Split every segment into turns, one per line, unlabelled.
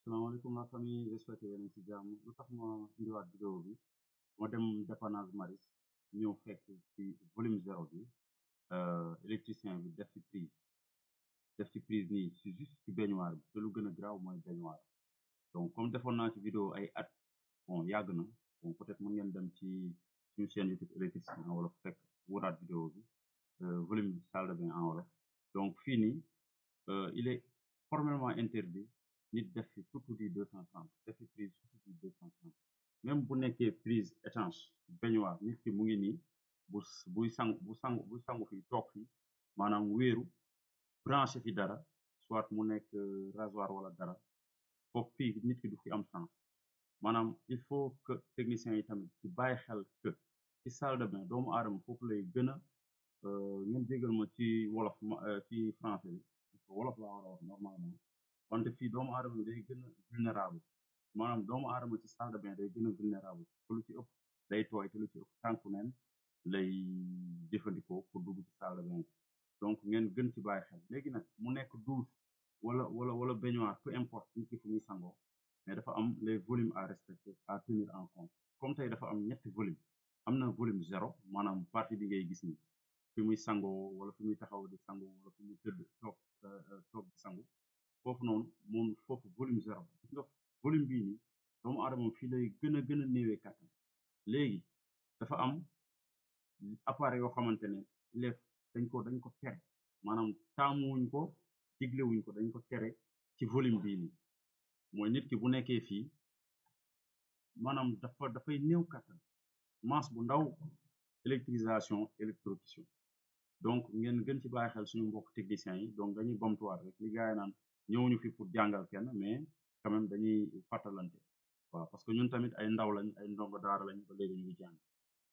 Salaamaaleykum la famille, j'espère que yéen a ngi ci jàmm lu tax ma indiwaat vidéo bi ma dem dépannage Maris ñëw fekk ci volume zéro bi électricien bi def ci prise nii ci juste ci baignoire bi te lu gën a graaw mooy baignoire donc comme defoon naa ci vidéo ay at bon yàgg na bon peut-être mën ngeen dem ci suñu chaîne YouTube électricien en wolof fekk wuraat vidéo bi volume salle de bain en wolof donc fii nii il est formellement interdit nit def fi surtout du 230 def fi prise surtout du 230 même bu nekkee prise étanche baignoire nit ki mu ngi nii buy sangu fi toog fi maanaam wéeru branché fi dara soit mu nekk rasoir wala dara foofu fii nit ki du fi am sens maanaam il faut que techniciens yi tamit ci bàyyi xel que ci salle de bain doomu aadama foofu lay gën a ngeen jégal ma ci wolof ci français bi parce que wolof laa war a wax normalement wante fii doomu aadama bi day gën a vulnérable maanaam doomu aadama ci salle de bain day gën a vulnérable te lu ci ëpp day tooy te lu ci ëpp tànku neen lay jëfandikoo pour dugg ci salle de bain bi donc ngeen gën ci bàyyi xel léegi nag mu nekk douche wala baignoire peu importe nit ki fu muy sangoo mais dafa am les volumes à respecter à tenir en compte comme tey dafa am ñetti volume am na volume zéro maanaam partie bi ngay gis ni fi muy sangoo wala fi muy taxaw di sangu wala fi muy tëdd toog di sangu foofu noonu moom foofu volume zéro gis nga volume bii nii doomu aadama fii lay gën a néewee kàttan léegi dafa am appareil yoo xamante ne leef dañ ko tere maanaam taamuwuñ ko diglewuñ ko dañ ko tere ci volume bii nii mooy nit ki bu nekkee fii maanaam dafay néew kàttan masse bu ndaw électrisation électrocution donc ngeen gën ci bàyyi xel suñu mbokk techniciens yi donc dañuy bamtuwaat rek li gars yi naan ñëwuñu fi pour jàngal kenn mais quand même dañuy fàttalante waaw parce que ñun tamit ay ndaw lañ ay ndongo daara lañ ba léegi ñu ngi jàng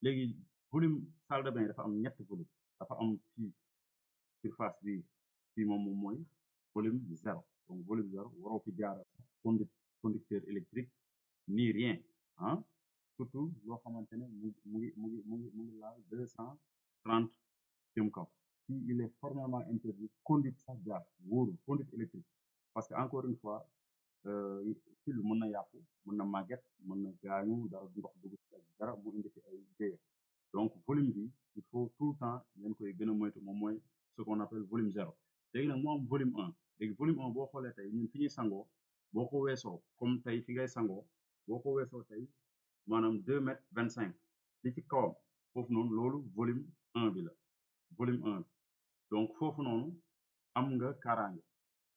léegi volume salle de bain dafa am ñetti volume dafa am fii surface bi fii moom mooy volume zéro donc volume zéro waroo fi jaara conducteur électrique ni rien ah surtout loo xamante ne mu ngi laal 230 jëm kaw fii il est formellement interdit conduite sax jaar wóorul conduite électrique parce que encore une fois fil mën na yàqu mën na màgget mën na gaañu dara ndox dugg ci ak dara mu indi fi ay jéeya donc volume bi il faut tout le temps ngeen koy gën a moytu moom mooy ce qu'on appelle volume zéro léegi nag moo am volume 1 léegi volume 1 boo xoolee tey ñun fi ñuy sangoo boo ko weesoo comme tey fi ngay sangoo boo ko weesoo tey maanaam 2,25 m li ci kawam foofu noonu loolu volume 1 bi la volume 1 bi donc foofu noonu am nga kaaraange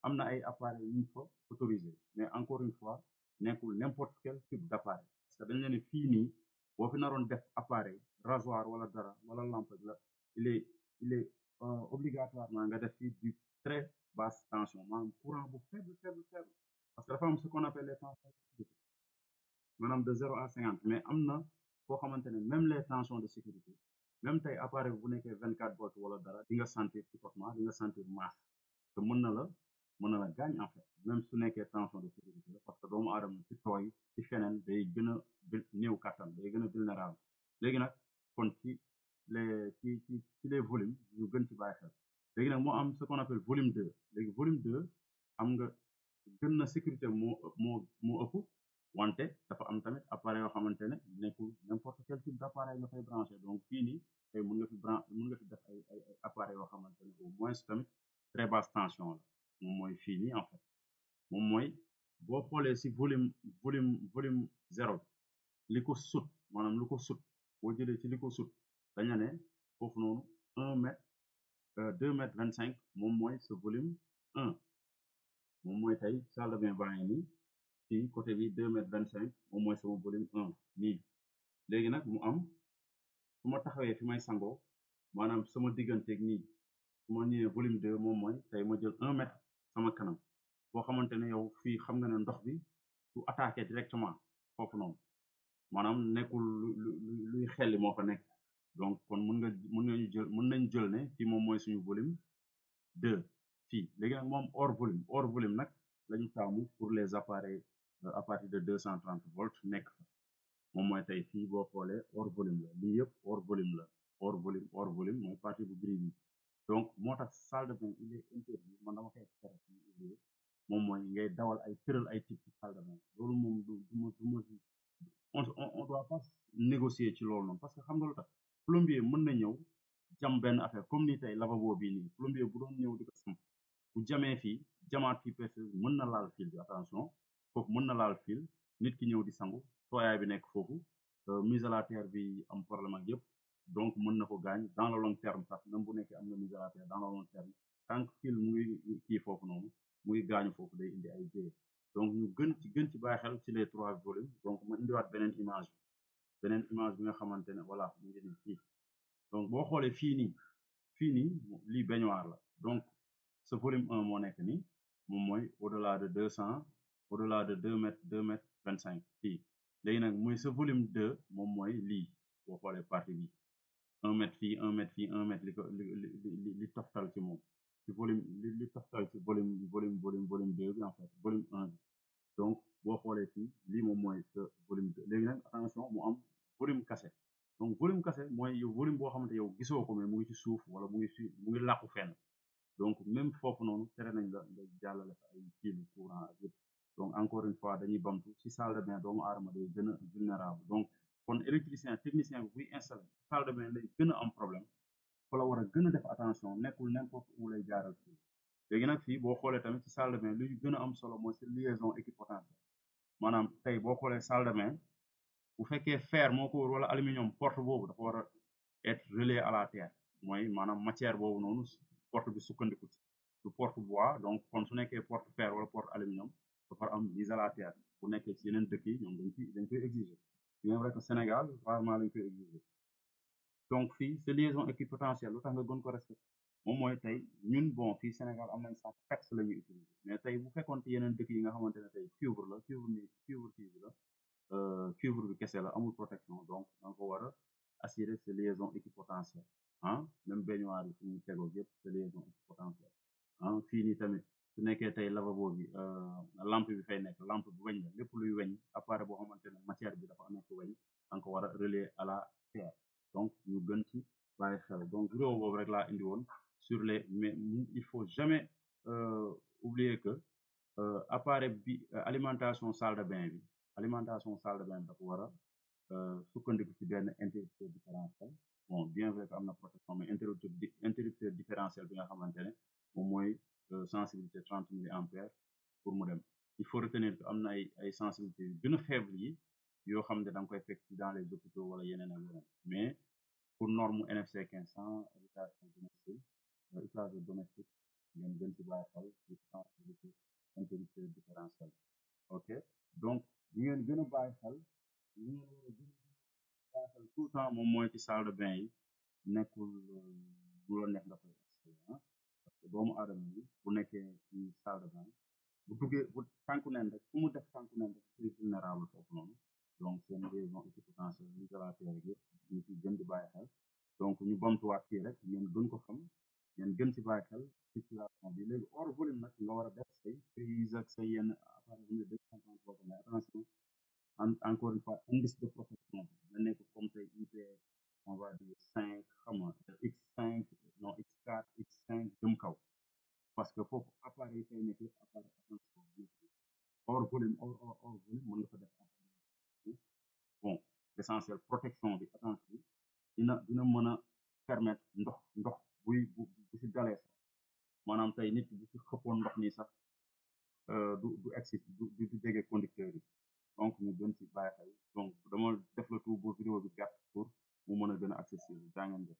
am na ay appareils yu ñu fa autorisé mais encore une fois nekkul n'importe quel type d'appareil parce que dañ leen ne fii nii boo fi naroon def appareil rasoir wala dara wala lampe la il est obligatoirement nga def fii du très basse tension maanaam courant bu faible parce que dafa am ce qu'on appelle les tensions maanaam de 0 à 50 mais am na foo xamante ne même les tensions de sécurité même tey appareil bu nekkee 24 volts wala dara di nga sentir picotement di nga sentir masse te mën na la gaañ en fait même su nekkee tension de sécurité la parce que doomu aadama ci tooy ci feneen day gën a néew kattan day gën a vulnérable léegi nag kon ci les volumes ñu gën ci bàyyi xel léegi nag moo am ce qu'on appelle volume 2 léegi volume 2 am nga gën na sécurité moo ëpp wante dafa am tamit appareil yoo xamante ne nekkul n'importe quel type d'appareil nga fay branché donc fii nii tey mën nga fi def ay appareil yoo xamante ne au moins tamit très basse tension la moom mooy fii nii en fait moom mooy boo xoolee si volume zéro bi li ko sut maanaam lu ko sut boo jëlee ci li ko sut daña ne foofu noonu 1 mètre 2,25 m moom mooy ce volume 1 moom mooy tey salle de bain baa ngi nii fii côté bi 2,25 m moom mooy sama volume 1 nii léegi nag mu am su ma taxawee fi may sangoo maanaam sama digganteeg nii su ma ñëwee volume 2 moom mooy tey ma jël 1 mètre sama kanam boo xamante ne yow fii xam nga ne ndox bi du attaqué directement foofu noonu maanaam nekkul luy xelli moo fa nekk donc kon mën nañu jël ne fii moom mooy suñu volume 2 fii léegi nag moom hors volume nag lañu taamu pour les appareils à partir de 230 volts nekk fa moom mooy tey fii boo xoolee hors volume la lii yëpp hors volume la hors volume mooy partie bu gris bi donc moo tax salle de bain il est interdit man dama koy tere moom mooy ngay dawal ay tëral ay type ci salle de bain loolu moom du ma on doit pas négocier ci loolu noonu parce que xam nga lu tax plombier mën na ñëw jam benn affaire comme ni tey lavabo bii nii plombier bu doon ñëw di ko samp bu jamee fii jamaat fii perceuse mën na laal fil bi attention foofu mën na laal fil nit ki ñëw di sangu tooyaay bi nekk foofu mise à la terre bi am problème ak yëpp donc mën na ko gaañ dans le long terme sax même bu nekkee am na mise à la terre dans le long terme tant que fil mu ngi kii foofu noonu mu ngi gaañu foofu day indi ay jéye donc ñu gën ci bàyyi xel ci les 3 volumes donc ma indiwaat beneen image bi nga xamante ne voilà mu ngi nii fii donc boo xoolee fii nii lii baignoire la donc ce volume 1 moo nekk nii moom mooy au delà de 200 au delà de 2 mètres 25 fii léegi nag mooy ce volume 2 moom mooy lii boo xoolee partie bi 1 mètre fii 1 mètre fii 1 mètre li toftal ci moom ci volume li toftal ci volume 2 bi en fait volume 1 bi donc boo xoolee fii lii moom mooy ce volume 2 léegi nag attention mu am volume cassé donc volume cassé mooy yow volume boo xamante yow gisoo ko mais mu ngi ci suuf wala mu ngi làqu fenn donc même foofu noonu tere nañ la nga jàllale fa ay filu courant ak yëpp donc encore une fois dañuy bamtu ci salle de bain doomu aadama day gën a vulnérable donc kon électricien technicien bi buy installé salle de bain lay gën a am problème fa la war a gën a def attention nekkul n'importe où lay jaaral fii léegi nag fii boo xoolee tamit ci salle de bain luy gën a am solo mooy ci liaison équipe potentielle maanaam tey boo xoolee salle de bain bu fekkee fer moo ko wër wala aluminium porte boobu dafa war a être relié à la terre mooy maanaam matière boobu noonu porte bi sukkandiku ci du porte bois donc kon su nekkee porte fer wala porte aluminium dafa am mise à la terre bu nekkee ci yeneen dëkk yi ñoom dañ koy exiger bien vrai que Sénégal rarement lañ koy exiger donc fii sa liaison équipe potentielle lu tax nga gën ko respecté moom mooy tey ñun bon fii Sénégal am nañ sax PEX la ñuy utiliser mais tey bu fekkoon ci yeneen dëkk yi nga xamante ne tey cuivre la cuivre kii bi la cuivre bi kese la amul protection donc da nga ko war a assurer sa liaison équipe potentielle ah même baignoire yi fu ñuy tegoo yëpp sa liaison équipe potentielle ah fii nii tamit su nekkee tey lavabo bi lampe bi fay nekk lampe bi weñ la lépp luy weñ appareil boo xamante ne matière bi dafa nekk weñ da nga ko war a relier à la terre donc ñu gën ci bàyyi xel donc vidéo boobu rek laa indi woon sur les mais il faut jamais oublier que appareil bi alimentation salle de bain bi dafa war a sukkandiku ci benn interrupteur différentiel bon bien vrai que am na protection mais interrupteur différentiel bi nga xamante ne moom mooy sensibilité 30 milliampères pour mu dem il faut retenir que am na ay sensibilité yu gën a faible yi yoo xam ne da nga koy fekk dans les hôpitaux wala yeneen ak yeneen mais pour norme NFC 1500 usage domestique ngeen gën ci bàyyi xel ci sensibilité interrupteur différentiel ok donc li ngeen gën a bàyyi xel li ngeen war a gën a bàyyi xel tout le temps moom mooy ci salle de bain yi nekkul du la neex nga koy installé parce que doomu aadama yi bu nekkee ci salle de bain bu duggee bu tànku neen rek fu mu def tànku neen rek c'est vulnérable foofu noonu donc seen liaison équipe potentielle isolateur yëpp ñu ci gën di bàyyi xel donc ñu bamtuwaat fii rek ngeen gën ko xam ngeen gën ci bàyyi xel situation bi léegi hors volume nag nga war a def say prise ak say yenn appareil yi mais attention encore une fois indice de protection na nekk comme tey IP on va dire 5 xam nga X5 non X4 X5 jëm kaw parce que foofu appareil yi fay nekk appareil attention hors volume mën nga fa def bon l'essentiel protection bi attention dina mën a permettre ndox bu ci dalee sax maanaam tey nit bu ci xëppoon ndox nii sax du egsi du jege conducteur yi donc ñu gën ci bàyyi xel donc dama def la tout bu vidéo bi gàtt pour mu mën a gën a accessible jaa ngeen def